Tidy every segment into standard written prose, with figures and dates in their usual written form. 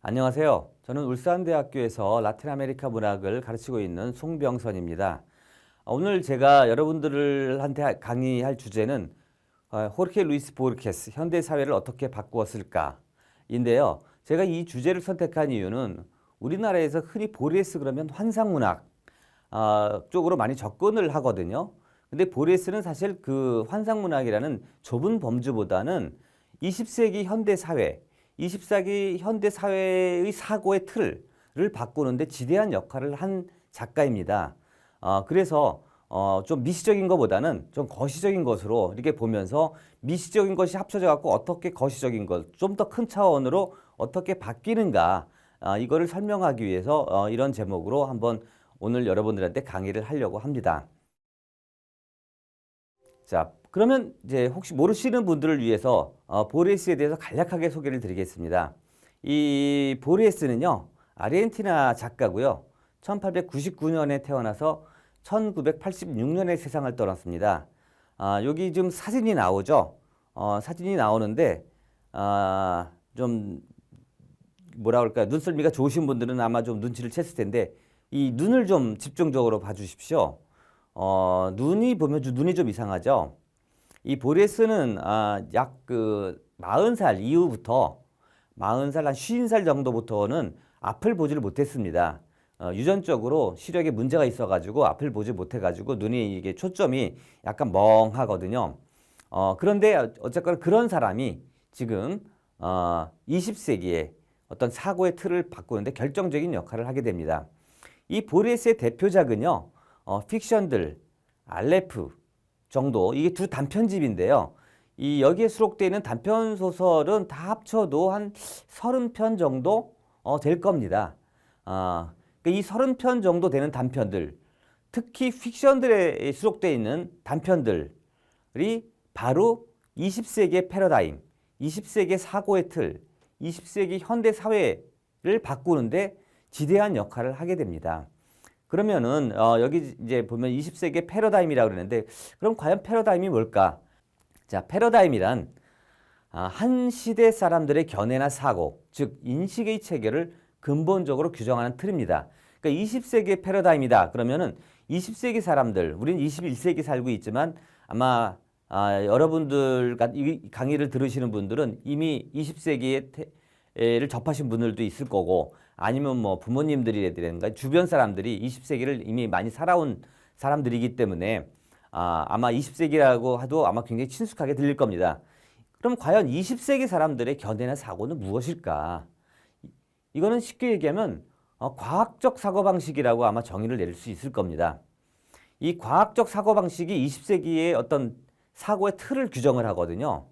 안녕하세요. 저는 울산대학교에서 라틴 아메리카 문학을 가르치고 있는 송병선입니다. 오늘 제가 여러분들한테 강의할 주제는 호르헤 루이스 보르케스, 현대 사회를 어떻게 바꾸었을까? 인데요. 제가 이 주제를 선택한 이유는 우리나라에서 흔히 보르헤스 그러면 환상문학 쪽으로 많이 접근을 하거든요. 근데 보르헤스는 사실 그 환상문학이라는 좁은 범주보다는 20세기 현대 사회, 24세기 현대 사회의 사고의 틀을 바꾸는데 지대한 역할을 한 작가입니다. 그래서 좀 미시적인 것보다는 좀 거시적인 것으로 이렇게 보면서 미시적인 것이 합쳐져 갖고 어떻게 거시적인 것, 좀 더 큰 차원으로 어떻게 바뀌는가, 이거를 설명하기 위해서 이런 제목으로 한번 오늘 여러분들한테 강의를 하려고 합니다. 자, 그러면 이제 혹시 모르시는 분들을 위해서 보르헤스에 대해서 간략하게 소개를 드리겠습니다. 이 보르헤스는요, 아르헨티나 작가고요. 1899년에 태어나서 1986년에 세상을 떠났습니다. 여기 지금 사진이 나오죠? 사진이 나오는데 좀 뭐라 그럴까요? 눈썰미가 좋으신 분들은 아마 좀 눈치를 챘을 텐데 이 눈을 좀 집중적으로 봐주십시오. 눈이 보면 눈이 좀 이상하죠. 이 보레스는 약 그 40살 이후부터 40살 한 50살 정도부터는 앞을 보지를 못했습니다. 유전적으로 시력에 문제가 있어가지고 앞을 보지 못해가지고 눈이 이게 초점이 약간 멍하거든요. 그런데 어쨌거나 그런 사람이 지금 20세기에 어떤 사고의 틀을 바꾸는데 결정적인 역할을 하게 됩니다. 이 보레스의 대표작은요. 픽션들, 알레프 정도 이게 두 단편집인데요. 이 여기에 수록되어 있는 단편 소설은 다 합쳐도 한 30편 정도 될 겁니다. 그러니까 이 30편 정도 되는 단편들, 특히 픽션들에 수록되어 있는 단편들이 바로 20세기의 패러다임, 20세기의 사고의 틀, 20세기 현대 사회를 바꾸는데 지대한 역할을 하게 됩니다. 그러면은 여기 이제 보면 20세기의 패러다임이라고 그러는데 그럼 과연 패러다임이 뭘까? 자, 패러다임이란 한 시대 사람들의 견해나 사고, 즉 인식의 체계를 근본적으로 규정하는 틀입니다. 그러니까 20세기의 패러다임이다. 그러면은 20세기 사람들, 우리는 21세기 살고 있지만 아마 여러분들 이 강의를 들으시는 분들은 이미 20세기를 접하신 분들도 있을 거고 아니면 뭐 부모님들이라든가 주변 사람들이 20세기를 이미 많이 살아온 사람들이기 때문에 아마 20세기라고 해도 아마 굉장히 친숙하게 들릴 겁니다. 그럼 과연 20세기 사람들의 견해나 사고는 무엇일까? 이거는 쉽게 얘기하면 과학적 사고방식이라고 아마 정의를 내릴 수 있을 겁니다. 이 과학적 사고방식이 20세기의 어떤 사고의 틀을 규정을 하거든요.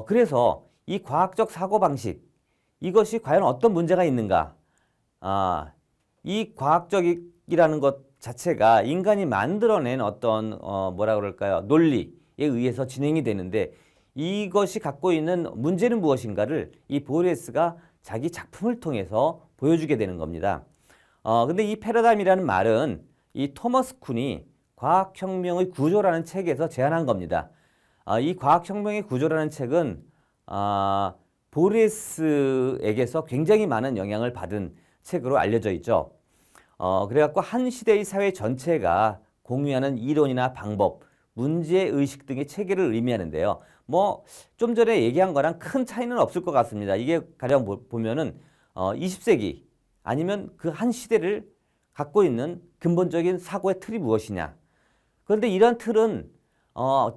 그래서 이 과학적 사고방식, 이것이 과연 어떤 문제가 있는가? 이 과학적이라는 것 자체가 인간이 만들어낸 어떤 뭐라 그럴까요? 논리에 의해서 진행이 되는데 이것이 갖고 있는 문제는 무엇인가를 이 보르헤스가 자기 작품을 통해서 보여주게 되는 겁니다. 근데 이 패러다임이라는 말은 이 토머스 쿤이 과학혁명의 구조라는 책에서 제안한 겁니다. 이 과학혁명의 구조라는 책은 보르헤스에게서 굉장히 많은 영향을 받은 책으로 알려져 있죠. 그래갖고 한 시대의 사회 전체가 공유하는 이론이나 방법, 문제의식 등의 체계를 의미하는데요. 뭐 좀 전에 얘기한 거랑 큰 차이는 없을 것 같습니다. 이게 가령 보면은 20세기 아니면 그 한 시대를 갖고 있는 근본적인 사고의 틀이 무엇이냐. 그런데 이런 틀은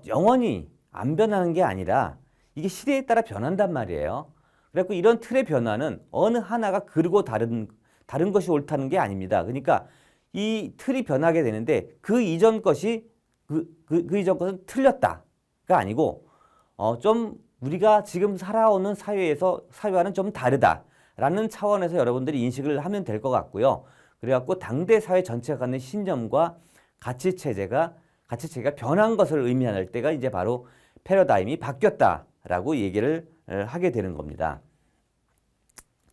영원히 안 변하는 게 아니라 이게 시대에 따라 변한단 말이에요. 그래서 이런 틀의 변화는 어느 하나가 그르고 다른 것이 옳다는 게 아닙니다. 그러니까 이 틀이 변하게 되는데 그 이전 것이 그 이전 것은 틀렸다가 아니고 좀 우리가 지금 살아오는 사회와는 좀 다르다라는 차원에서 여러분들이 인식을 하면 될 것 같고요. 그래갖고 당대 사회 전체가 갖는 신념과 가치 체계가 변한 것을 의미할 때가 이제 바로 패러다임이 바뀌었다라고 얘기를 하게 되는 겁니다.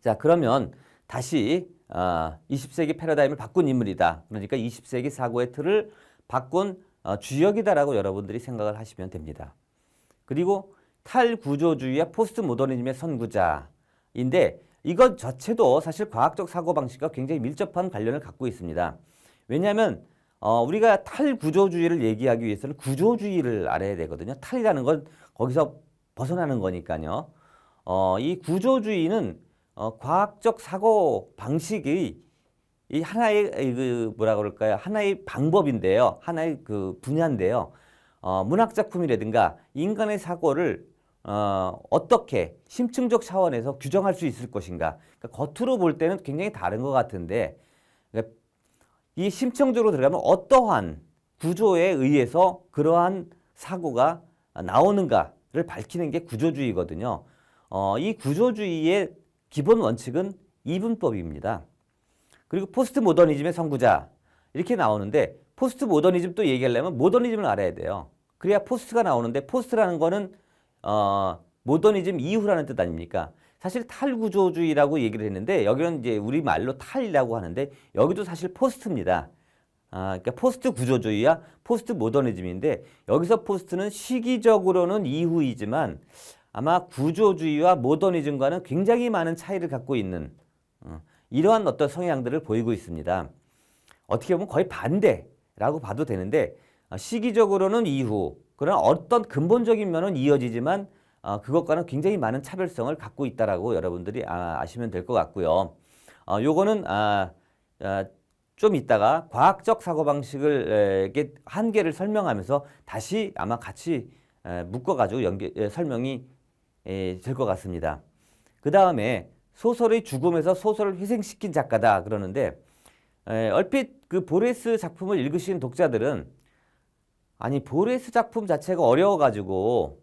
자, 그러면 다시 20세기 패러다임을 바꾼 인물이다. 그러니까 20세기 사고의 틀을 바꾼 주역이다라고 여러분들이 생각을 하시면 됩니다. 그리고 탈구조주의와 포스트 모더니즘의 선구자인데 이것 자체도 사실 과학적 사고방식과 굉장히 밀접한 관련을 갖고 있습니다. 왜냐하면 우리가 탈구조주의를 얘기하기 위해서는 구조주의를 알아야 되거든요. 탈이라는 건 거기서 벗어나는 거니까요. 이 구조주의는 과학적 사고 방식의 이 하나의 그 뭐라 그럴까요? 하나의 방법인데요. 하나의 그 분야인데요. 문학 작품이라든가 인간의 사고를 어떻게 심층적 차원에서 규정할 수 있을 것인가. 그러니까 겉으로 볼 때는 굉장히 다른 것 같은데 그러니까 이 심층적으로 들어가면 어떠한 구조에 의해서 그러한 사고가 나오는가를 밝히는 게 구조주의거든요. 이 구조주의의 기본 원칙은 이분법입니다. 그리고 포스트 모더니즘의 선구자 이렇게 나오는데 포스트 모더니즘 또 얘기하려면 모더니즘을 알아야 돼요. 그래야 포스트가 나오는데 포스트라는 거는 모더니즘 이후라는 뜻 아닙니까? 사실 탈구조주의라고 얘기를 했는데 여기는 이제 우리말로 탈이라고 하는데 여기도 사실 포스트입니다. 그러니까 포스트 구조주의와 포스트 모더니즘인데 여기서 포스트는 시기적으로는 이후이지만 아마 구조주의와 모더니즘과는 굉장히 많은 차이를 갖고 있는 이러한 어떤 성향들을 보이고 있습니다. 어떻게 보면 거의 반대라고 봐도 되는데 시기적으로는 이후 그러나 어떤 근본적인 면은 이어지지만 그것과는 굉장히 많은 차별성을 갖고 있다라고 여러분들이 아시면 될 것 같고요. 요거는 좀 이따가 과학적 사고방식을 한계를 설명하면서 다시 아마 같이 묶어가지고 설명이 될 것 같습니다. 그 다음에 소설의 죽음에서 소설을 희생시킨 작가다 그러는데 얼핏 그 보레스 작품을 읽으신 독자들은 아니 보레스 작품 자체가 어려워가지고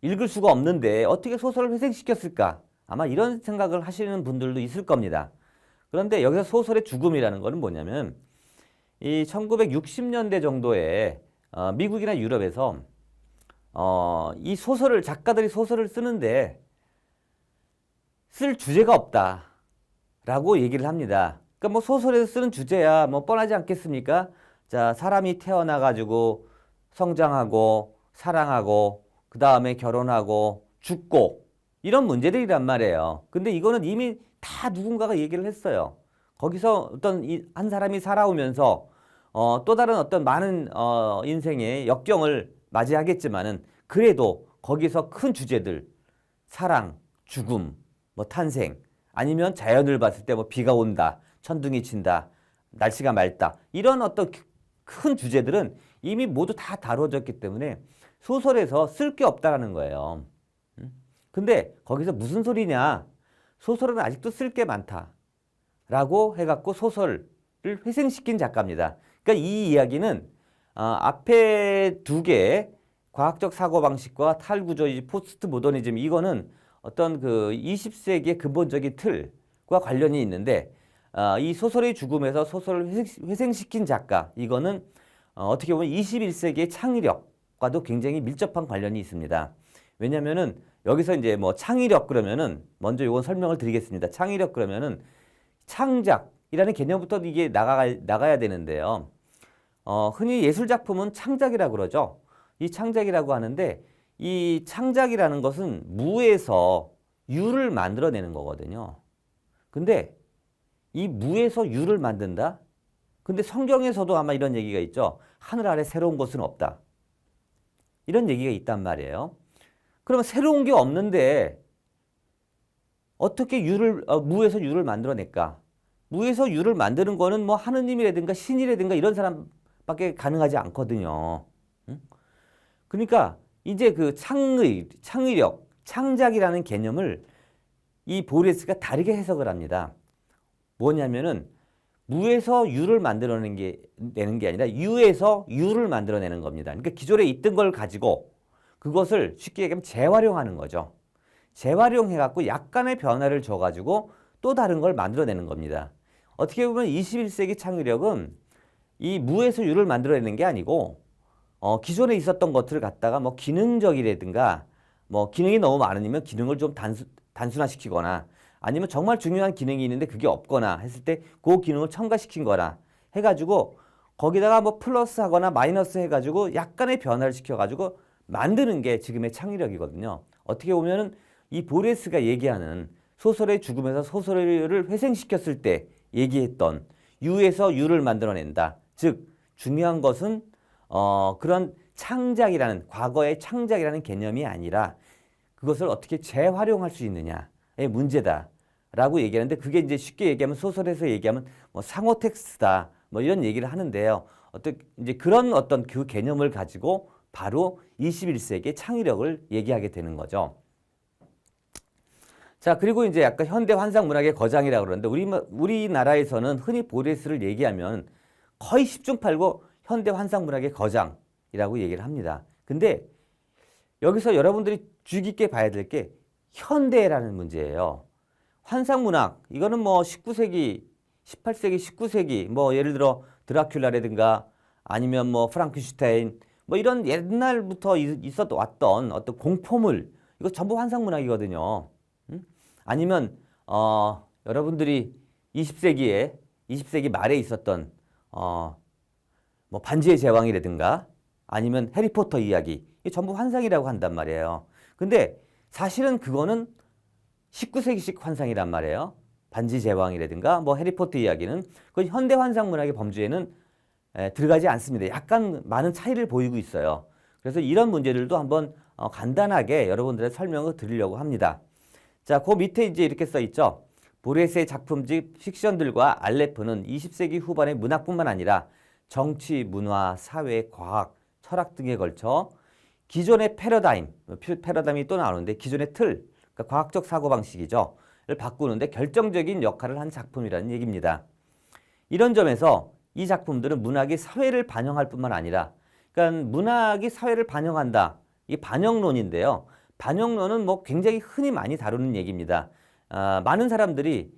읽을 수가 없는데 어떻게 소설을 희생시켰을까? 아마 이런 생각을 하시는 분들도 있을 겁니다. 그런데 여기서 소설의 죽음이라는 것은 뭐냐면 이 1960년대 정도에 미국이나 유럽에서 이 작가들이 소설을 쓰는데 쓸 주제가 없다라고 얘기를 합니다. 그러니까 뭐 소설에서 쓰는 주제야 뭐 뻔하지 않겠습니까? 자, 사람이 태어나가지고 성장하고 사랑하고 그 다음에 결혼하고 죽고 이런 문제들이란 말이에요. 근데 이거는 이미 다 누군가가 얘기를 했어요. 거기서 어떤 한 사람이 살아오면서 또 다른 어떤 많은 인생의 역경을 맞이하겠지만은 그래도 거기서 큰 주제들 사랑, 죽음, 뭐 탄생 아니면 자연을 봤을 때 뭐 비가 온다, 천둥이 친다, 날씨가 맑다 이런 어떤 큰 주제들은 이미 모두 다 다뤄졌기 때문에 소설에서 쓸 게 없다라는 거예요. 근데 거기서 무슨 소리냐? 소설은 아직도 쓸 게 많다라고 해갖고 소설을 회생시킨 작가입니다. 그러니까 이 이야기는 앞에 두 개의 과학적 사고방식과 탈구조이즘, 포스트 모더니즘 이거는 어떤 그 20세기의 근본적인 틀과 관련이 있는데 이 소설의 죽음에서 소설을 회생시킨 작가 이거는 어떻게 보면 21세기의 창의력과도 굉장히 밀접한 관련이 있습니다. 왜냐면은 여기서 이제 뭐 창의력 그러면은 먼저 이건 설명을 드리겠습니다. 창의력 그러면은 창작이라는 개념부터 이게 나가야 되는데요. 흔히 예술 작품은 창작이라고 그러죠. 이 창작이라고 하는데 이 창작이라는 것은 무에서 유를 만들어내는 거거든요. 근데 이 무에서 유를 만든다? 근데 성경에서도 아마 이런 얘기가 있죠. 하늘 아래 새로운 것은 없다. 이런 얘기가 있단 말이에요. 그러면 새로운 게 없는데 어떻게 무에서 유를 만들어낼까? 무에서 유를 만드는 거는 뭐 하느님이라든가 신이라든가 이런 사람밖에 가능하지 않거든요. 응? 그러니까 이제 그 창의력, 창작이라는 개념을 이 보레스가 다르게 해석을 합니다. 뭐냐면은 무에서 유를 만들어내는 게 아니라 유에서 유를 만들어내는 겁니다. 그러니까 기존에 있던 걸 가지고 그것을 쉽게 얘기하면 재활용하는 거죠. 재활용해갖고 약간의 변화를 줘가지고 또 다른 걸 만들어내는 겁니다. 어떻게 보면 21세기 창의력은 이 무에서 유를 만들어내는 게 아니고 기존에 있었던 것들을 갖다가 뭐 기능적이라든가 뭐 기능이 너무 많으면 기능을 좀 단순화시키거나 아니면 정말 중요한 기능이 있는데 그게 없거나 했을 때 그 기능을 첨가시킨 거나 해가지고 거기다가 뭐 플러스 하거나 마이너스 해가지고 약간의 변화를 시켜가지고 만드는 게 지금의 창의력이거든요. 어떻게 보면은 이 보레스가 얘기하는 소설의 죽음에서 소설을 회생시켰을 때 얘기했던 유에서 유를 만들어낸다. 즉 중요한 것은 그런 창작이라는 과거의 창작이라는 개념이 아니라 그것을 어떻게 재활용할 수 있느냐의 문제다라고 얘기하는데 그게 이제 쉽게 얘기하면 소설에서 얘기하면 뭐 상호 텍스트다 뭐 이런 얘기를 하는데요. 이제 그런 어떤 그 개념을 가지고 바로 21세기의 창의력을 얘기하게 되는 거죠. 자, 그리고 이제 약간 현대 환상 문학의 거장이라고 그러는데 우리나라에서는 흔히 보레스를 얘기하면 거의 10중 8구 현대 환상 문학의 거장이라고 얘기를 합니다. 근데 여기서 여러분들이 주의 깊게 봐야 될 게 현대라는 문제예요. 환상 문학 이거는 뭐 19세기, 18세기, 19세기 뭐 예를 들어 드라큘라라든가 아니면 뭐 프랑켄슈타인 뭐 이런 옛날부터 왔던 어떤 공포물 이거 전부 환상 문학이거든요. 아니면 여러분들이 20세기 말에 있었던 뭐 반지의 제왕이라든가 아니면 해리포터 이야기 이게 전부 환상이라고 한단 말이에요. 근데 사실은 그거는 19세기식 환상이란 말이에요. 반지 제왕이라든가 뭐 해리포터 이야기는 그 현대 환상 문학의 범주에는 들어가지 않습니다. 약간 많은 차이를 보이고 있어요. 그래서 이런 문제들도 한번 간단하게 여러분들의 설명을 드리려고 합니다. 자, 그 밑에 이제 이렇게 써 있죠. 보레스의 작품집 픽션들과 알레프는 20세기 후반의 문학뿐만 아니라 정치, 문화, 사회, 과학, 철학 등에 걸쳐 기존의 패러다임이 또 나오는데 기존의 틀, 그러니까 과학적 사고방식이죠. 를 바꾸는데 결정적인 역할을 한 작품이라는 얘기입니다. 이런 점에서 이 작품들은 문학이 사회를 반영할 뿐만 아니라 그러니까 문학이 사회를 반영한다. 이게 반영론인데요. 반영론은 뭐 굉장히 흔히 많이 다루는 얘기입니다. 많은 사람들이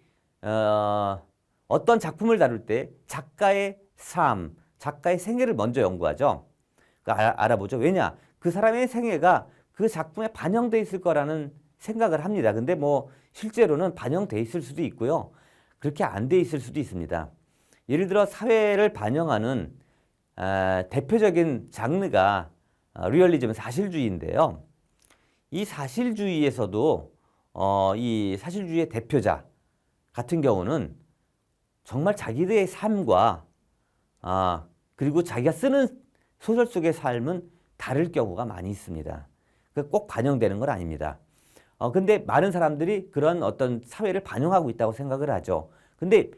어떤 작품을 다룰 때 작가의 삶, 작가의 생애를 먼저 연구하죠. 그러니까 알아보죠. 왜냐? 그 사람의 생애가 그 작품에 반영돼 있을 거라는 생각을 합니다. 근데 뭐 실제로는 반영돼 있을 수도 있고요. 그렇게 안 돼 있을 수도 있습니다. 예를 들어 사회를 반영하는 대표적인 장르가 리얼리즘 사실주의인데요. 이 사실주의에서도 이 사실주의의 대표자 같은 경우는 정말 자기들의 삶과 그리고 자기가 쓰는 소설 속의 삶은 다를 경우가 많이 있습니다. 꼭 반영되는 건 아닙니다. 근데 많은 사람들이 그런 어떤 사회를 반영하고 있다고 생각을 하죠. 근데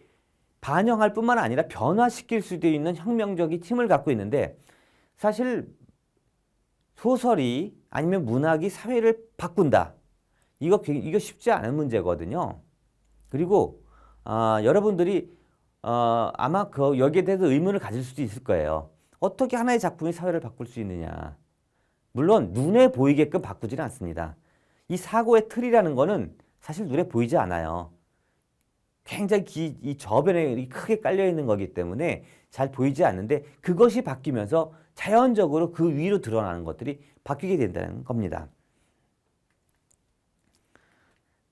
반영할 뿐만 아니라 변화시킬 수도 있는 혁명적인 힘을 갖고 있는데 사실 소설이 아니면 문학이 사회를 바꾼다. 이거 쉽지 않은 문제거든요. 그리고 여러분들이 아마 여기에 대해서 의문을 가질 수도 있을 거예요. 어떻게 하나의 작품이 사회를 바꿀 수 있느냐. 물론 눈에 보이게끔 바꾸지는 않습니다. 이 사고의 틀이라는 거는 사실 눈에 보이지 않아요. 굉장히 이 저변에 크게 깔려 있는 거기 때문에 잘 보이지 않는데 그것이 바뀌면서 자연적으로 그 위로 드러나는 것들이 바뀌게 된다는 겁니다.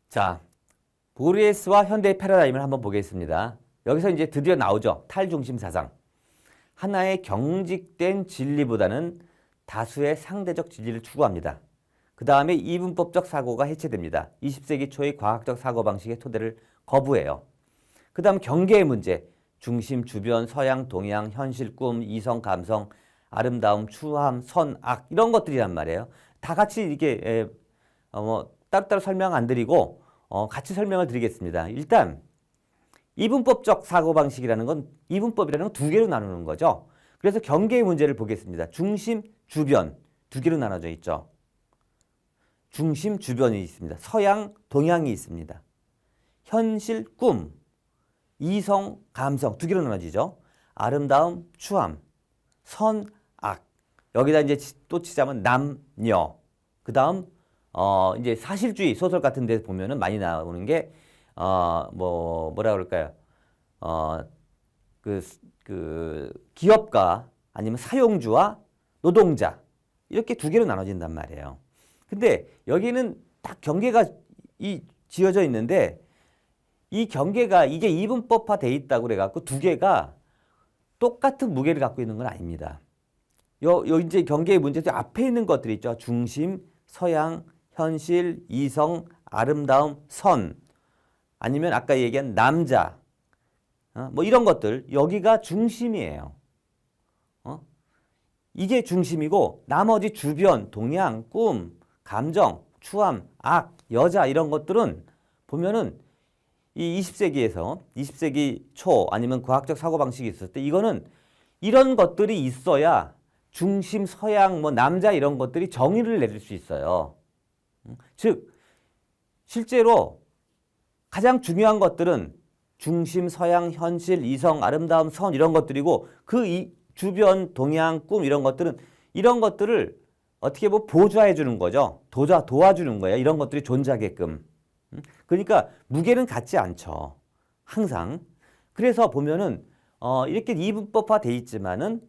자, 보리에스와 현대의 패러다임을 한번 보겠습니다. 여기서 이제 드디어 나오죠. 탈중심 사상. 하나의 경직된 진리보다는 다수의 상대적 진리를 추구합니다. 그 다음에 이분법적 사고가 해체됩니다. 20세기 초의 과학적 사고방식의 토대를 거부해요. 그 다음 경계의 문제, 중심, 주변, 서양, 동양, 현실, 꿈, 이성, 감성, 아름다움, 추함, 선, 악 이런 것들이란 말이에요. 다 같이 이렇게 따로따로 설명 안 드리고 같이 설명을 드리겠습니다. 일단 이분법적 사고방식이라는 건 이분법이라는 건 두 개로 나누는 거죠. 그래서 경계의 문제를 보겠습니다. 중심, 주변 두 개로 나눠져 있죠. 중심, 주변이 있습니다. 서양, 동양이 있습니다. 현실, 꿈, 이성, 감성 두 개로 나눠지죠. 아름다움, 추함, 선, 악. 여기다 이제 또 치자면 남녀. 그 다음 이제 사실주의 소설 같은 데 보면은 많이 나오는 게 뭐라 그럴까요? 그 기업가 아니면 사용주와 노동자 이렇게 두 개로 나눠진단 말이에요. 근데 여기는 딱 경계가 지어져 있는데 이 경계가 이게 이분법화 돼 있다고 그래갖고 두 개가 똑같은 무게를 갖고 있는 건 아닙니다. 요 이제 경계의 문제도 앞에 있는 것들이 있죠. 중심, 서양, 현실, 이성, 아름다움, 선. 아니면 아까 얘기한 남자, 뭐 이런 것들, 여기가 중심이에요. 이게 중심이고 나머지 주변, 동향, 꿈, 감정, 추함, 악, 여자 이런 것들은 보면은 이 20세기에서 20세기 초 아니면 과학적 사고방식이 있었을 때 이거는 이런 것들이 있어야 중심, 서양, 뭐 남자 이런 것들이 정의를 내릴 수 있어요. 즉 실제로 가장 중요한 것들은 중심, 서양, 현실, 이성, 아름다움, 선 이런 것들이고 그 주변, 동양, 꿈 이런 것들은 이런 것들을 어떻게 보면 보좌해 주는 거죠. 도와주는 거예요. 이런 것들이 존재하게끔. 그러니까 무게는 같지 않죠. 항상. 그래서 보면은 이렇게 이분법화 돼 있지만은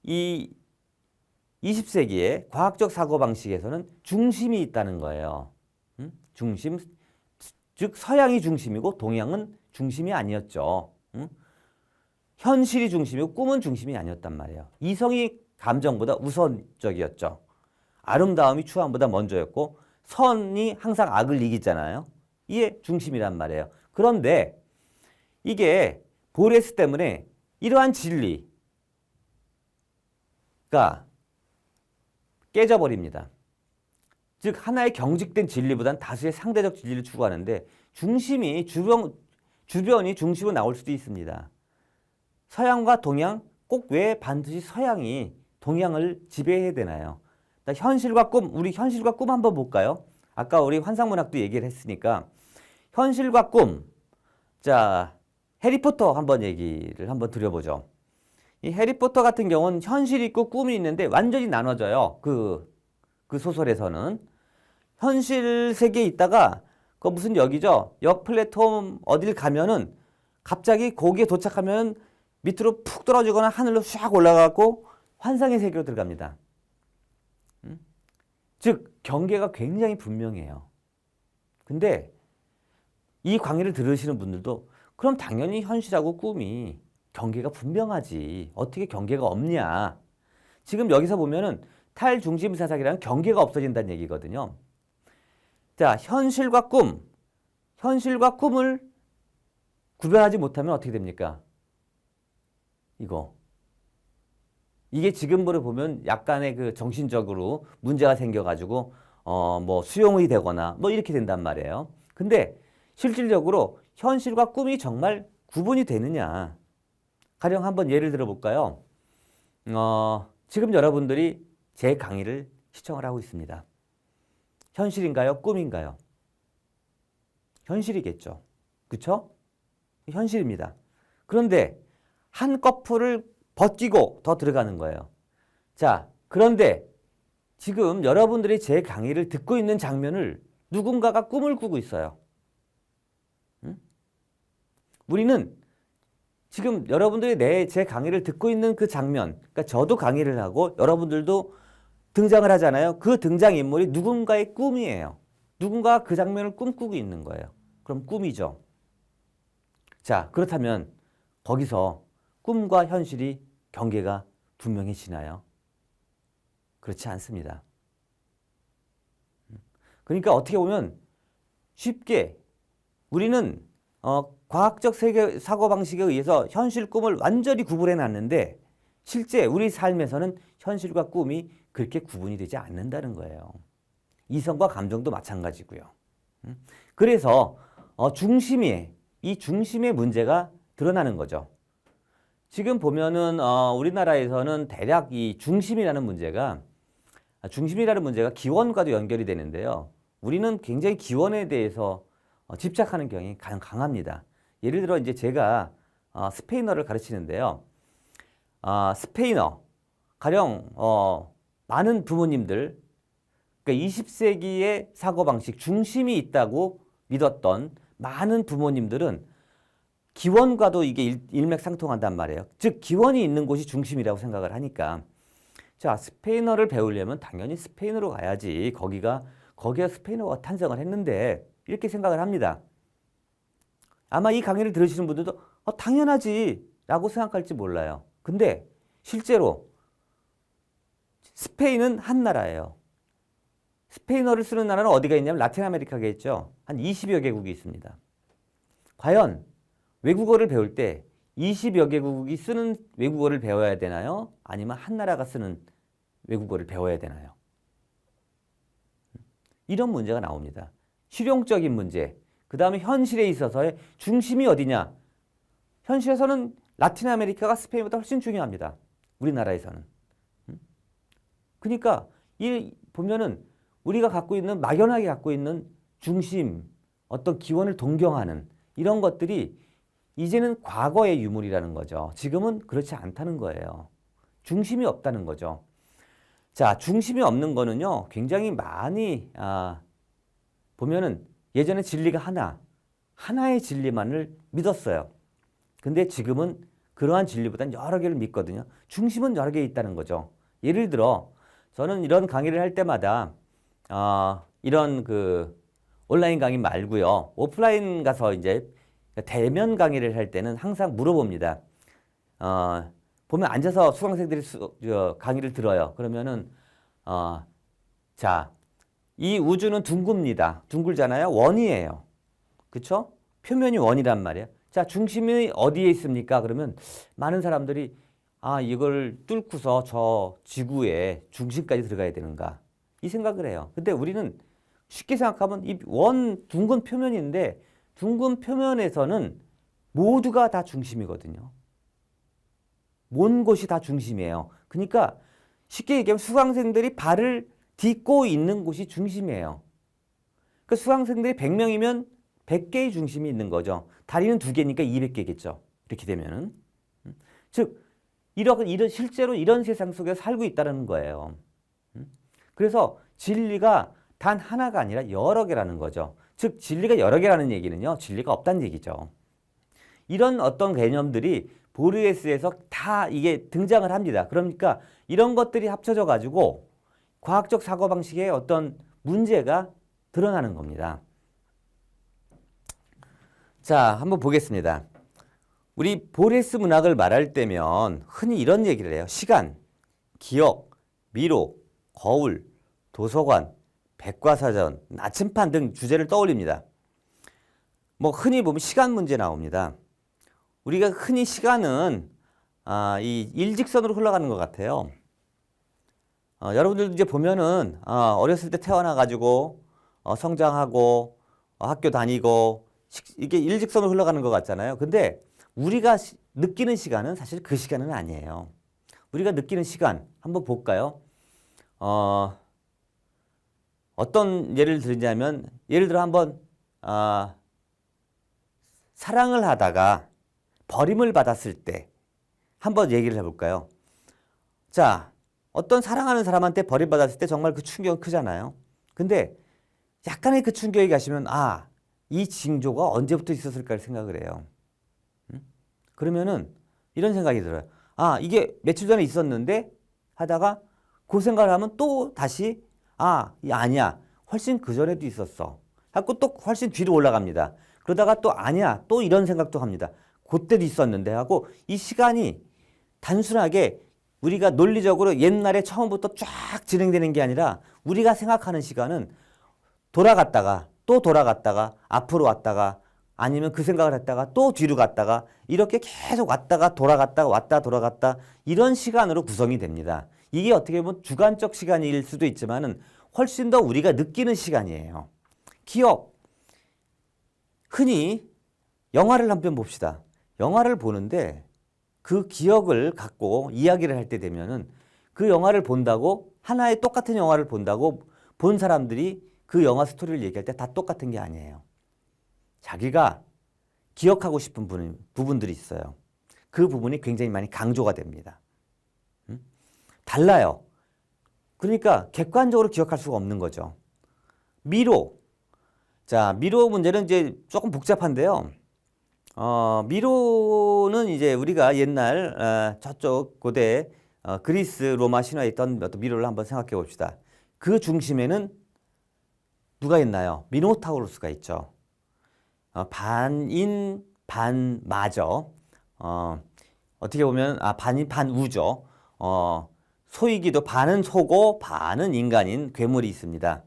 이 20세기의 과학적 사고방식에서는 중심이 있다는 거예요. 중심, 즉 서양이 중심이고 동양은 중심이 아니었죠. 현실이 중심이고 꿈은 중심이 아니었단 말이에요. 이성이 감정보다 우선적이었죠. 아름다움이 추함보다 먼저였고 선이 항상 악을 이기잖아요. 이게 중심이란 말이에요. 그런데 이게 보레스 때문에 이러한 진리가 깨져버립니다. 즉 하나의 경직된 진리보다는 다수의 상대적 진리를 추구하는데 중심이 주변이 중심으로 나올 수도 있습니다. 서양과 동양 꼭 왜 반드시 서양이 동양을 지배해야 되나요? 현실과 꿈, 우리 현실과 꿈 한번 볼까요? 아까 우리 환상문학도 얘기를 했으니까 현실과 꿈. 자, 해리포터 얘기를 한번 드려보죠. 이 해리포터 같은 경우는 현실이 있고 꿈이 있는데 완전히 나눠져요. 그 소설에서는 현실 세계에 있다가 그 무슨 역이죠? 역 플랫폼 어딜 가면은 갑자기 거기에 도착하면 밑으로 푹 떨어지거나 하늘로 쫙 올라가고 환상의 세계로 들어갑니다. 즉 경계가 굉장히 분명해요. 근데 이 강의를 들으시는 분들도 그럼 당연히 현실하고 꿈이 경계가 분명하지. 어떻게 경계가 없냐. 지금 여기서 보면은 탈중심 사상이라는 경계가 없어진다는 얘기거든요. 자, 현실과 꿈을 구별하지 못하면 어떻게 됩니까? 이게 지금으로 보면 약간의 그 정신적으로 문제가 생겨가지고 뭐 수용이 되거나 뭐 이렇게 된단 말이에요. 근데 실질적으로 현실과 꿈이 정말 구분이 되느냐? 가령 한번 예를 들어볼까요? 지금 여러분들이 제 강의를 시청을 하고 있습니다. 현실인가요? 꿈인가요? 현실이겠죠. 그쵸? 현실입니다. 그런데 한꺼풀을 벗기고 더 들어가는 거예요. 자, 그런데 지금 여러분들이 제 강의를 듣고 있는 장면을 누군가가 꿈을 꾸고 있어요. 우리는 지금 여러분들이 제 강의를 듣고 있는 그 장면, 그러니까 저도 강의를 하고 여러분들도 등장을 하잖아요. 그 등장인물이 누군가의 꿈이에요. 누군가가 그 장면을 꿈꾸고 있는 거예요. 그럼 꿈이죠. 자, 그렇다면 거기서 꿈과 현실이 경계가 분명해지나요? 그렇지 않습니다. 그러니까 어떻게 보면 쉽게 우리는 과학적 사고방식에 의해서 현실 꿈을 완전히 구분해 놨는데 실제 우리 삶에서는 현실과 꿈이 그렇게 구분이 되지 않는다는 거예요. 이성과 감정도 마찬가지고요. 그래서 이 중심의 문제가 드러나는 거죠. 지금 보면은 우리나라에서는 대략 이 중심이라는 문제가 기원과도 연결이 되는데요. 우리는 굉장히 기원에 대해서 집착하는 경향이 가장 강합니다. 예를 들어 이제 제가 스페인어를 가르치는데요. 스페인어 가령 많은 부모님들 그러니까 20세기의 사고방식 중심이 있다고 믿었던 많은 부모님들은 기원과도 이게 일맥상통한단 말이에요. 즉 기원이 있는 곳이 중심이라고 생각을 하니까 자 스페인어를 배우려면 당연히 스페인으로 가야지. 거기가 스페인어가 탄생을 했는데 이렇게 생각을 합니다. 아마 이 강의를 들으시는 분들도 당연하지 라고 생각할지 몰라요. 근데 실제로 스페인은 한 나라예요. 스페인어를 쓰는 나라는 어디가 있냐면 라틴 아메리카에 있죠. 한 20여 개국이 있습니다. 과연 외국어를 배울 때 20여 개국이 쓰는 외국어를 배워야 되나요? 아니면 한 나라가 쓰는 외국어를 배워야 되나요? 이런 문제가 나옵니다. 실용적인 문제, 그 다음에 현실에 있어서의 중심이 어디냐? 현실에서는 라틴 아메리카가 스페인보다 훨씬 중요합니다. 우리나라에서는. 그러니까 이 보면은 우리가 갖고 있는 막연하게 갖고 있는 중심, 어떤 기원을 동경하는 이런 것들이 이제는 과거의 유물이라는 거죠. 지금은 그렇지 않다는 거예요. 중심이 없다는 거죠. 자, 중심이 없는 거는요, 굉장히 많이 보면은 예전에 진리가 하나의 진리만을 믿었어요. 근데 지금은 그러한 진리보다는 여러 개를 믿거든요. 중심은 여러 개 있다는 거죠. 예를 들어 저는 이런 강의를 할 때마다 이런 그 온라인 강의 말고요, 오프라인 가서 이제 대면 강의를 할 때는 항상 물어봅니다. 보면 앉아서 수강생들이 강의를 들어요. 그러면은 자, 이 우주는 둥굽니다. 둥글잖아요. 원이에요. 그쵸? 표면이 원이란 말이에요. 자, 중심이 어디에 있습니까? 그러면 많은 사람들이 이걸 뚫고서 저 지구의 중심까지 들어가야 되는가? 이 생각을 해요. 근데 우리는 쉽게 생각하면 이 둥근 표면인데 둥근 표면에서는 모두가 다 중심이거든요. 모든 곳이 다 중심이에요. 그러니까 쉽게 얘기하면 수강생들이 발을 딛고 있는 곳이 중심이에요. 그 수강생들이 100명이면 100개의 중심이 있는 거죠. 다리는 2개니까 200개겠죠. 이렇게 되면은. 즉, 실제로 이런 세상 속에 살고 있다는 거예요. 그래서 진리가 단 하나가 아니라 여러 개라는 거죠. 즉, 진리가 여러 개라는 얘기는요, 진리가 없다는 얘기죠. 이런 어떤 개념들이 보르헤스에서 다 이게 등장을 합니다. 그러니까 이런 것들이 합쳐져 가지고 과학적 사고방식의 어떤 문제가 드러나는 겁니다. 자, 한번 보겠습니다. 우리 보르헤스 문학을 말할 때면 흔히 이런 얘기를 해요. 시간, 기억, 미로, 거울, 도서관, 백과사전, 나침판 등 주제를 떠올립니다. 뭐 흔히 보면 시간 문제 나옵니다. 우리가 흔히 시간은 이 일직선으로 흘러가는 것 같아요. 여러분들도 이제 보면은 어렸을 때 태어나가지고 성장하고 학교 다니고 이게 일직선으로 흘러가는 것 같잖아요. 근데 우리가 느끼는 시간은 사실 그 시간은 아니에요. 우리가 느끼는 시간 한번 볼까요? 어떤 예를 들자면 예를 들어 한번 사랑을 하다가 버림을 받았을 때 한번 얘기를 해볼까요? 자, 어떤 사랑하는 사람한테 버림받았을 때 정말 그 충격은 크잖아요. 근데 약간의 그 충격이 가시면 이 징조가 언제부터 있었을까 생각을 해요. 그러면은 이런 생각이 들어요. 이게 며칠 전에 있었는데 하다가 그 생각을 하면 또 다시 아니야. 훨씬 그 전에도 있었어. 하고 또 훨씬 뒤로 올라갑니다. 그러다가 또 아니야. 또 이런 생각도 합니다. 그때도 있었는데 하고 이 시간이 단순하게 우리가 논리적으로 옛날에 처음부터 쫙 진행되는 게 아니라 우리가 생각하는 시간은 돌아갔다가 또 돌아갔다가 앞으로 왔다가 아니면 그 생각을 했다가 또 뒤로 갔다가 이렇게 계속 왔다가 돌아갔다가 왔다 돌아갔다 이런 시간으로 구성이 됩니다. 이게 어떻게 보면 주관적 시간일 수도 있지만은 훨씬 더 우리가 느끼는 시간이에요. 기억. 흔히 영화를 한편 봅시다. 영화를 보는데 그 기억을 갖고 이야기를 할 때 되면은 그 영화를 본다고 하나의 똑같은 영화를 본다고 본 사람들이 그 영화 스토리를 얘기할 때 다 똑같은 게 아니에요. 자기가 기억하고 싶은 부분들이 있어요. 그 부분이 굉장히 많이 강조가 됩니다. 달라요. 그러니까 객관적으로 기억할 수가 없는 거죠. 미로. 자, 미로 문제는 이제 조금 복잡한데요. 미로는 이제 우리가 옛날 저쪽 고대 그리스 로마 신화에 있던 어떤 미로를 한번 생각해 봅시다. 그 중심에는 누가 있나요? 미노타우루스가 있죠. 반인 반마죠. 어떻게 보면 반인 반우죠. 소이기도 반은 소고 반은 인간인 괴물이 있습니다.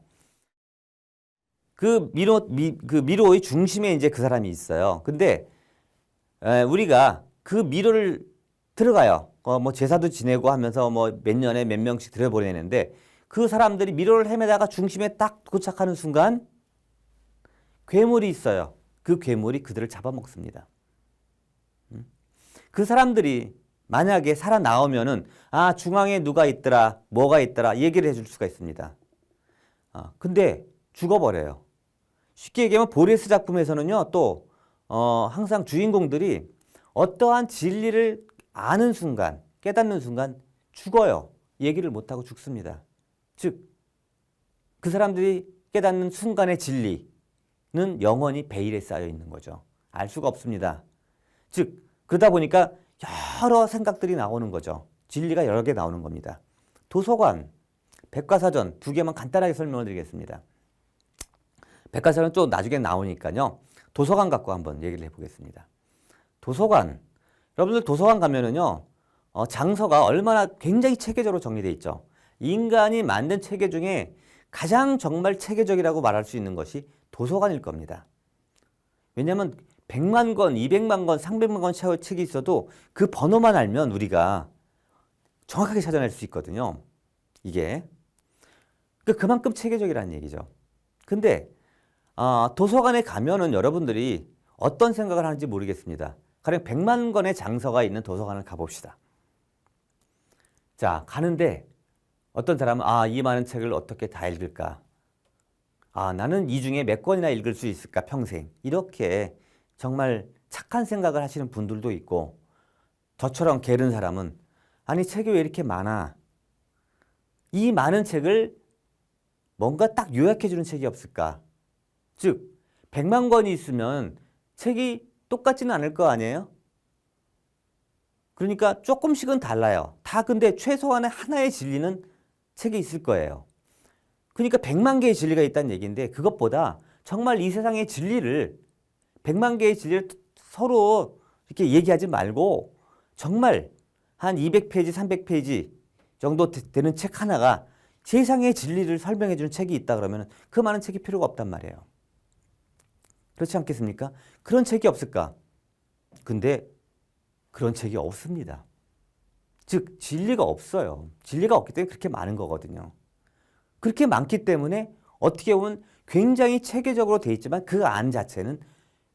그 미로의 중심에 이제 그 사람이 있어요. 근데 우리가 그 미로를 들어가요. 뭐 제사도 지내고 하면서 뭐 몇 년에 몇 명씩 들여보내는데 그 사람들이 미로를 헤매다가 중심에 딱 도착하는 순간 괴물이 있어요. 그 괴물이 그들을 잡아먹습니다. 그 사람들이 만약에 살아나오면은 아 중앙에 누가 있더라 뭐가 있더라 얘기를 해줄 수가 있습니다. 근데 죽어버려요. 쉽게 얘기하면 보레스 작품에서는요 또 항상 주인공들이 어떠한 진리를 아는 순간 깨닫는 순간 죽어요. 얘기를 못하고 죽습니다. 즉 그 사람들이 깨닫는 순간의 진리는 영원히 베일에 쌓여 있는 거죠. 알 수가 없습니다. 즉 그러다 보니까 여러 생각들이 나오는 거죠. 진리가 여러 개 나오는 겁니다. 도서관, 백과사전 두 개만 간단하게 설명을 드리겠습니다. 백과사전 또 나중에 나오니까요. 도서관 갖고 한번 얘기를 해보겠습니다. 도서관, 여러분들 도서관 가면은요. 장서가 얼마나 굉장히 체계적으로 정리되어 있죠. 인간이 만든 체계 중에 가장 정말 체계적이라고 말할 수 있는 것이 도서관일 겁니다. 왜냐하면 100만 권, 200만 권, 300만 권 책이 있어도 그 번호만 알면 우리가 정확하게 찾아낼 수 있거든요. 이게. 그만큼 체계적이라는 얘기죠. 근데 도서관에 가면은 여러분들이 어떤 생각을 하는지 모르겠습니다. 가령 100만 권의 장서가 있는 도서관을 가봅시다. 자, 가는데 어떤 사람은 이 많은 책을 어떻게 다 읽을까? 나는 이 중에 몇 권이나 읽을 수 있을까 평생. 이렇게 정말 착한 생각을 하시는 분들도 있고 저처럼 게으른 사람은 아니 책이 왜 이렇게 많아? 이 많은 책을 뭔가 딱 요약해 주는 책이 없을까? 즉 100만 권이 있으면 책이 똑같지는 않을 거 아니에요? 그러니까 조금씩은 달라요. 다 근데 최소한의 하나의 진리는 책에 있을 거예요. 그러니까 100만 개의 진리가 있다는 얘기인데 그것보다 정말 이 세상의 진리를 100만 개의 진리를 서로 이렇게 얘기하지 말고 정말 한 200페이지, 300페이지 정도 되는 책 하나가 세상의 진리를 설명해 주는 책이 있다 그러면 그 많은 책이 필요가 없단 말이에요. 그렇지 않겠습니까? 그런 책이 없을까? 근데 그런 책이 없습니다. 즉 진리가 없어요. 진리가 없기 때문에 그렇게 많은 거거든요. 그렇게 많기 때문에 어떻게 보면 굉장히 체계적으로 돼 있지만 그 안 자체는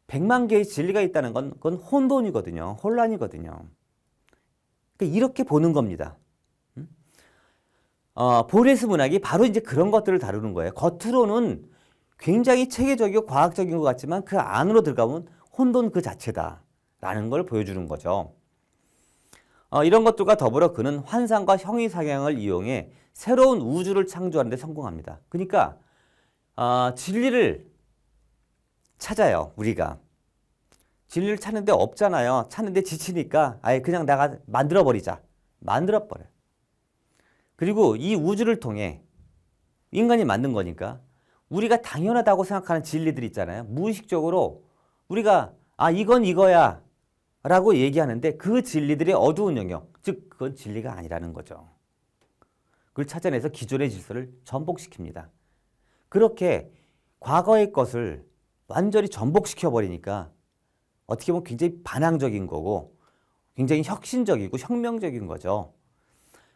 100만 개의 진리가 있다는 건 그건 혼돈이거든요. 혼란이거든요. 그러니까 이렇게 보는 겁니다. 보레스 문학이 바로 이제 그런 것들을 다루는 거예요. 겉으로는 굉장히 체계적이고 과학적인 것 같지만 그 안으로 들어가면 혼돈 그 자체다라는 걸 보여주는 거죠. 이런 것들과 더불어 그는 환상과 형이상향을 이용해 새로운 우주를 창조하는 데 성공합니다. 그러니까 진리를 찾아요. 우리가. 진리를 찾는데 없잖아요. 찾는데 지치니까 아예 그냥 내가 만들어버리자. 만들어버려요. 그리고 이 우주를 통해 인간이 만든 거니까 우리가 당연하다고 생각하는 진리들 있잖아요. 무의식적으로 우리가 이건 이거야 라고 얘기하는데 그 진리들의 어두운 영역, 즉 그건 진리가 아니라는 거죠. 그걸 찾아내서 기존의 질서를 전복시킵니다. 그렇게 과거의 것을 완전히 전복시켜버리니까 어떻게 보면 굉장히 반항적인 거고 굉장히 혁신적이고 혁명적인 거죠.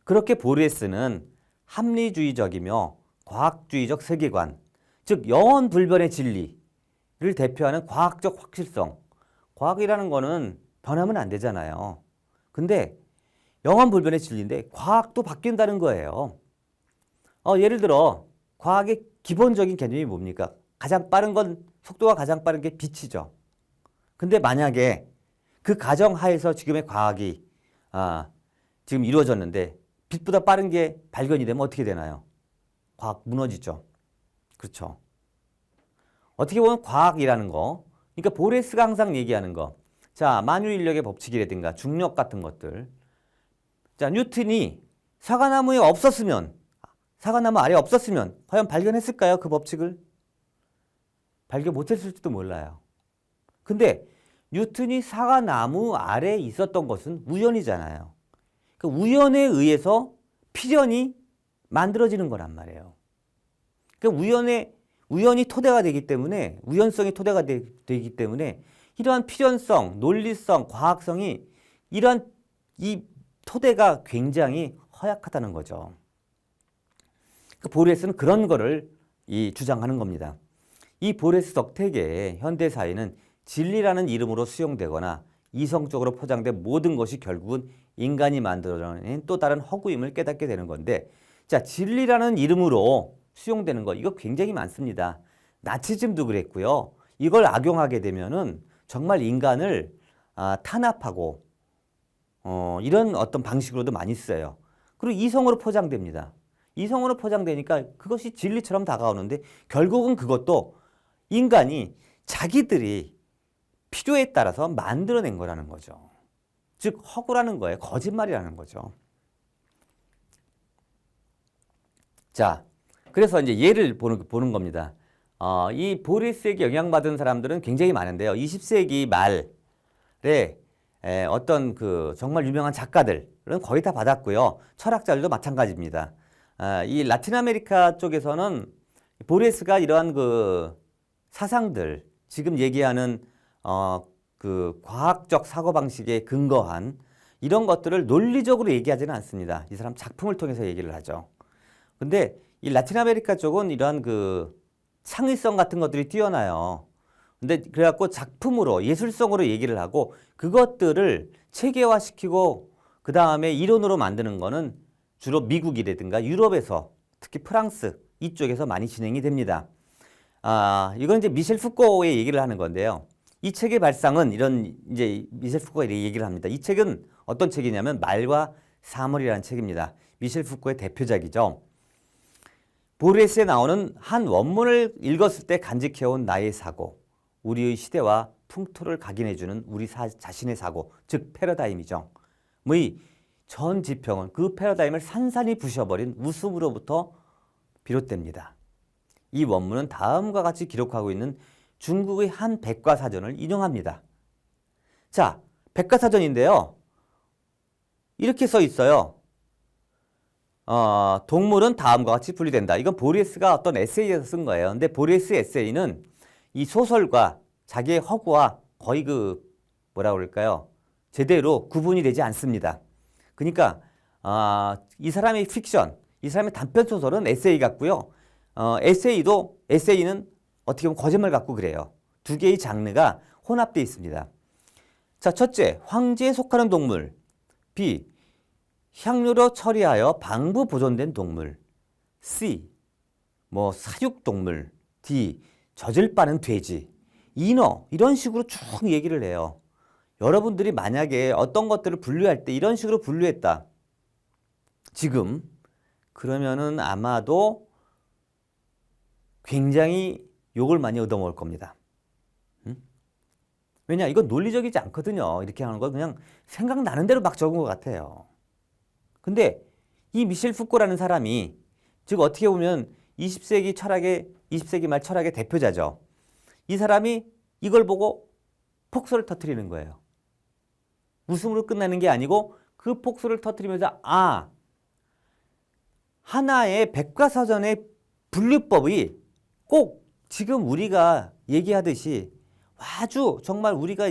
그렇게 보르헤스는 합리주의적이며 과학주의적 세계관, 즉 영원불변의 진리를 대표하는 과학적 확실성. 과학이라는 거는 변하면 안 되잖아요. 근데 영원불변의 진리인데 과학도 바뀐다는 거예요. 예를 들어 과학의 기본적인 개념이 뭡니까? 가장 빠른 건 속도가 가장 빠른 게 빛이죠. 근데 만약에 그 가정 하에서 지금의 과학이 지금 이루어졌는데 빛보다 빠른 게 발견이 되면 어떻게 되나요? 과학 무너지죠. 그렇죠. 어떻게 보면 과학이라는 거, 그러니까 보레스가 항상 얘기하는 거, 자 만유인력의 법칙이라든가 중력 같은 것들, 자 뉴턴이 사과나무에 없었으면, 사과나무 아래에 없었으면 과연 발견했을까요? 그 법칙을? 발견 못했을지도 몰라요. 근데 뉴턴이 사과나무 아래에 있었던 것은 우연이잖아요. 그 우연에 의해서 필연이 만들어지는 거란 말이에요. 그 우연이 토대가 되기 때문에 우연성이 토대가 되기 때문에 이러한 필연성, 논리성, 과학성이 이러한 이 토대가 굉장히 허약하다는 거죠. 그 보리에스는 그런 거를 주장하는 겁니다. 이 보리에스 덕택의 현대사회는 진리라는 이름으로 수용되거나 이성적으로 포장된 모든 것이 결국은 인간이 만들어낸 또 다른 허구임을 깨닫게 되는 건데, 자, 진리라는 이름으로 수용되는 거, 이거 굉장히 많습니다. 나치즘도 그랬고요. 이걸 악용하게 되면은 정말 인간을 탄압하고 이런 어떤 방식으로도 많이 써요. 그리고 이성으로 포장됩니다. 이성으로 포장되니까 그것이 진리처럼 다가오는데 결국은 그것도 인간이 자기들이 필요에 따라서 만들어낸 거라는 거죠. 즉 허구라는 거예요. 거짓말이라는 거죠. 자, 그래서 이제 예를 보는 겁니다. 이 보리스에게 영향받은 사람들은 굉장히 많은데요. 20세기 말에 어떤 그 정말 유명한 작가들은 거의 다 받았고요. 철학자들도 마찬가지입니다. 이 라틴 아메리카 쪽에서는 보리스가 이러한 그 사상들, 지금 얘기하는 그 과학적 사고방식에 근거한 이런 것들을 논리적으로 얘기하지는 않습니다. 이 사람 작품을 통해서 얘기를 하죠. 근데 이 라틴 아메리카 쪽은 이러한 그 창의성 같은 것들이 뛰어나요. 근데 그래갖고 작품으로, 예술성으로 얘기를 하고 그것들을 체계화시키고 그 다음에 이론으로 만드는 거는 주로 미국이라든가 유럽에서, 특히 프랑스 이쪽에서 많이 진행이 됩니다. 이건 이제 미셸 푸코의 얘기를 하는 건데요. 이 책의 발상은 이런, 이제 미셸 푸코가 얘기를 합니다. 이 책은 어떤 책이냐면 말과 사물이라는 책입니다. 미셸 푸코의 대표작이죠. 보리에스에 나오는 한 원문을 읽었을 때 간직해온 나의 사고, 우리의 시대와 풍토를 각인해주는 우리 자신의 사고, 즉 패러다임이죠. 의 전 지평은 그 패러다임을 산산이 부셔버린 웃음으로부터 비롯됩니다. 이 원문은 다음과 같이 기록하고 있는 중국의 한 백과사전을 인용합니다. 자, 백과사전인데요. 이렇게 써 있어요. 동물은 다음과 같이 분리된다. 이건 보리에스가 어떤 에세이에서 쓴 거예요. 근데 보리에스 에세이는 이 소설과 자기의 허구와 거의 뭐라 그럴까요? 제대로 구분이 되지 않습니다. 그러니까 이 사람의 픽션, 이 사람의 단편 소설은 에세이 같고요. 에세이는 어떻게 보면 거짓말 같고 그래요. 두 개의 장르가 혼합되어 있습니다. 자, 첫째, 황제에 속하는 동물. B, 향료로 처리하여 방부 보존된 동물. C, 사육동물. D, 젖을 빠는 돼지. 인어, 이런 식으로 쭉 얘기를 해요. 여러분들이 만약에 어떤 것들을 분류할 때 이런 식으로 분류했다. 지금 그러면은 아마도 굉장히 욕을 많이 얻어먹을 겁니다. 왜냐? 이건 논리적이지 않거든요. 이렇게 하는 거 그냥 생각나는 대로 막 적은 것 같아요. 근데 이 미셸 푸코라는 사람이, 즉 어떻게 보면 20세기 말 철학의 대표자죠. 이 사람이 이걸 보고 폭소를 터뜨리는 거예요. 웃음으로 끝나는 게 아니고 그 폭소를 터뜨리면서 하나의 백과사전의 분류법이 꼭 지금 우리가 얘기하듯이 아주 정말 우리가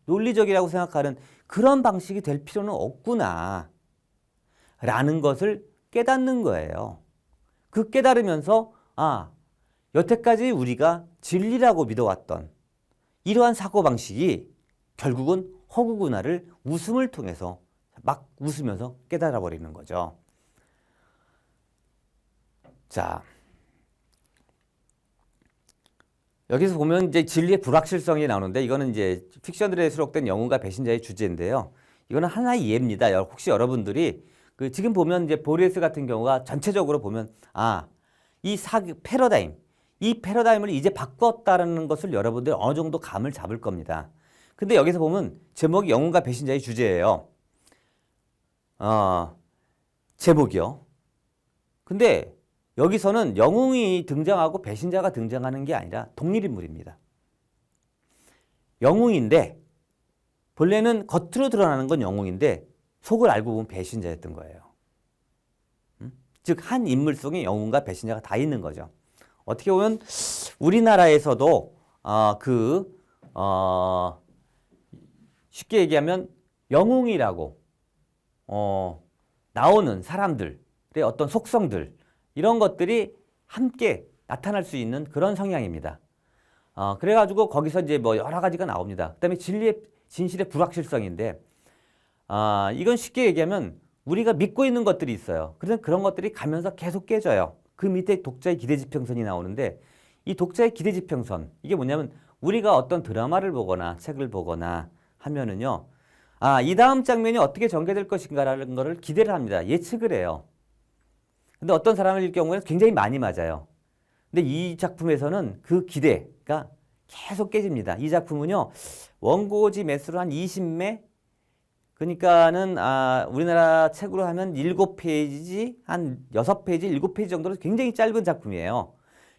논리적이라고 생각하는 그런 방식이 될 필요는 없구나 라는 것을 깨닫는 거예요. 그 깨달으면서 여태까지 우리가 진리라고 믿어왔던 이러한 사고방식이 결국은 허구구나를 웃음을 통해서 막 웃으면서 깨달아 버리는 거죠. 자, 여기서 보면 이제 진리의 불확실성이 나오는데, 이거는 이제 픽션들에 수록된 영웅과 배신자의 주제인데요. 이거는 하나의 예입니다. 혹시 여러분들이 지금 보면 이제 보리에스 같은 경우가 전체적으로 보면 이 패러다임, 이 패러다임을 이제 바꿨다는 것을 여러분들 어느 정도 감을 잡을 겁니다. 근데 여기서 보면 제목이 영웅과 배신자의 주제예요. 제목이요. 근데 여기서는 영웅이 등장하고 배신자가 등장하는 게 아니라 독립인물입니다. 영웅인데, 본래는 겉으로 드러나는 건 영웅인데 속을 알고 보면 배신자였던 거예요. 즉 한 인물 속에 영웅과 배신자가 다 있는 거죠. 어떻게 보면 우리나라에서도 쉽게 얘기하면 영웅이라고 나오는 사람들의 어떤 속성들 이런 것들이 함께 나타날 수 있는 그런 성향입니다. 그래가지고 거기서 이제 뭐 여러 가지가 나옵니다. 그다음에 진실의 불확실성인데 이건 쉽게 얘기하면 우리가 믿고 있는 것들이 있어요. 그래서 그런 것들이 가면서 계속 깨져요. 그 밑에 독자의 기대지평선이 나오는데 이 독자의 기대지평선 이게 뭐냐면 우리가 어떤 드라마를 보거나 책을 보거나 하면은요. 이 다음 장면이 어떻게 전개될 것인가라는 거를 기대를 합니다. 예측을 해요. 근데 어떤 사람일 경우에는 굉장히 많이 맞아요. 근데 이 작품에서는 그 기대가 계속 깨집니다. 이 작품은요. 원고지 매수로 한 20매 그러니까는 우리나라 책으로 하면 7페이지, 한 6페이지, 7페이지 정도로 굉장히 짧은 작품이에요.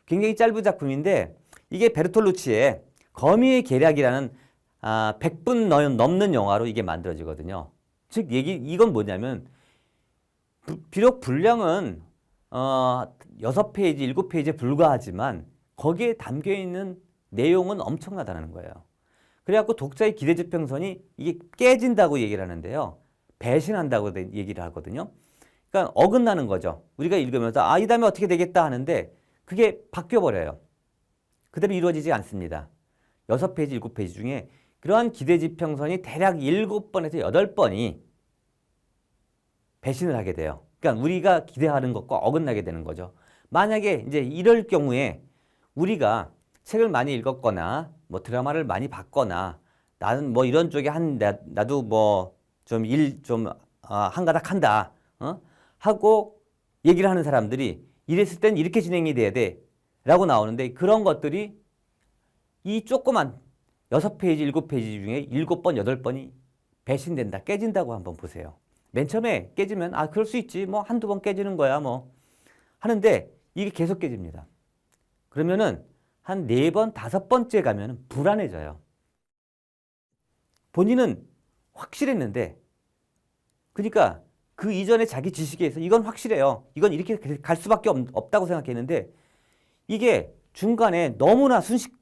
굉장히 짧은 작품인데 이게 베르톨루치의 거미의 계략이라는 100분 넘는 영화로 이게 만들어지거든요. 즉 이건 뭐냐면 비록 분량은 6페이지, 7페이지에 불과하지만 거기에 담겨있는 내용은 엄청나다는 거예요. 그래갖고 독자의 기대지평선이 이게 깨진다고 얘기를 하는데요. 배신한다고 얘기를 하거든요. 그러니까 어긋나는 거죠. 우리가 읽으면서 이 다음에 어떻게 되겠다 하는데 그게 바뀌어버려요. 그대로 이루어지지 않습니다. 6페이지, 7페이지 중에 그러한 기대지평선이 대략 7번에서 8번이 배신을 하게 돼요. 그러니까 우리가 기대하는 것과 어긋나게 되는 거죠. 만약에 이제 이럴 경우에 우리가 책을 많이 읽었거나 뭐 드라마를 많이 봤거나 나는 뭐 이런 쪽에 나도 뭐 좀 한가닥 한다 하고 얘기를 하는 사람들이 이랬을 땐 이렇게 진행이 돼야 돼 라고 나오는데 그런 것들이 이 조그만 6페이지, 7페이지 중에 7번, 8번이 배신된다, 깨진다고 한번 보세요. 맨 처음에 깨지면 그럴 수 있지 뭐 한두 번 깨지는 거야 뭐 하는데 이게 계속 깨집니다. 그러면은 한 4번, 5번째 가면 불안해져요. 본인은 확실했는데 그러니까 그 이전에 자기 지식에 의해서 이건 확실해요. 이건 이렇게 갈 수밖에 없다고 생각했는데 이게 중간에 너무나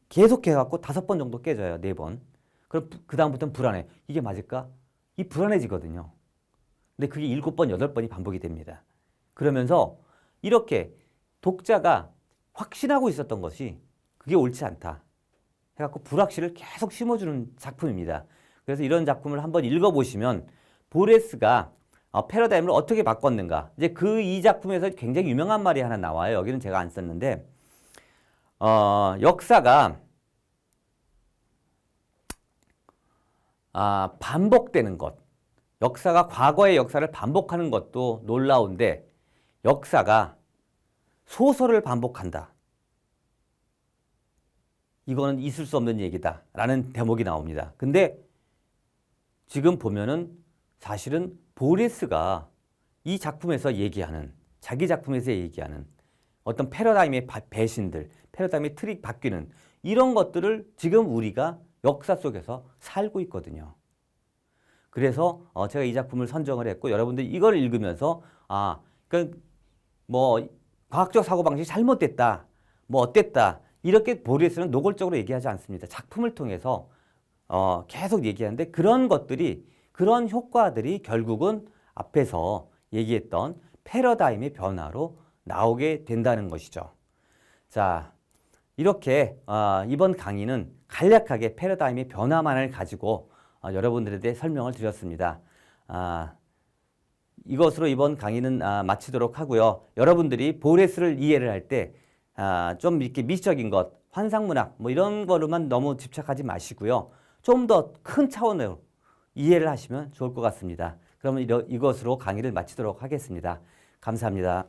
계속 해갖고 5번 정도 깨져요. 4번. 그럼 그 다음부터는 불안해. 이게 맞을까? 이 불안해지거든요. 근데 그게 7번, 8번이 반복이 됩니다. 그러면서 이렇게 독자가 확신하고 있었던 것이 그게 옳지 않다 해갖고 불확실을 계속 심어주는 작품입니다. 그래서 이런 작품을 한번 읽어보시면 보레스가 패러다임을 어떻게 바꿨는가 이제 이 작품에서 굉장히 유명한 말이 하나 나와요. 여기는 제가 안 썼는데 역사가 반복되는 것 역사가 과거의 역사를 반복하는 것도 놀라운데 역사가 소설을 반복한다. 이거는 있을 수 없는 얘기다 라는 대목이 나옵니다. 근데 지금 보면은 사실은 보레스가 이 작품에서 얘기하는 자기 작품에서 얘기하는 어떤 패러다임의 배신들 패러다임의 틀이 바뀌는 이런 것들을 지금 우리가 역사 속에서 살고 있거든요. 그래서 제가 이 작품을 선정을 했고 여러분들이 이걸 읽으면서 그러니까 뭐 과학적 사고방식이 잘못됐다 뭐 어땠다 이렇게 보레스는 노골적으로 얘기하지 않습니다. 작품을 통해서 계속 얘기하는데 그런 것들이 그런 효과들이 결국은 앞에서 얘기했던 패러다임의 변화로 나오게 된다는 것이죠. 자, 이렇게 이번 강의는 간략하게 패러다임의 변화만을 가지고 여러분들에 설명을 드렸습니다. 이것으로 이번 강의는 마치도록 하고요. 여러분들이 보레스를 이해를 할 때 좀 이렇게 미시적인 것, 환상문학 뭐 이런 거로만 너무 집착하지 마시고요. 좀 더 큰 차원으로 이해를 하시면 좋을 것 같습니다. 그러면 이것으로 강의를 마치도록 하겠습니다. 감사합니다.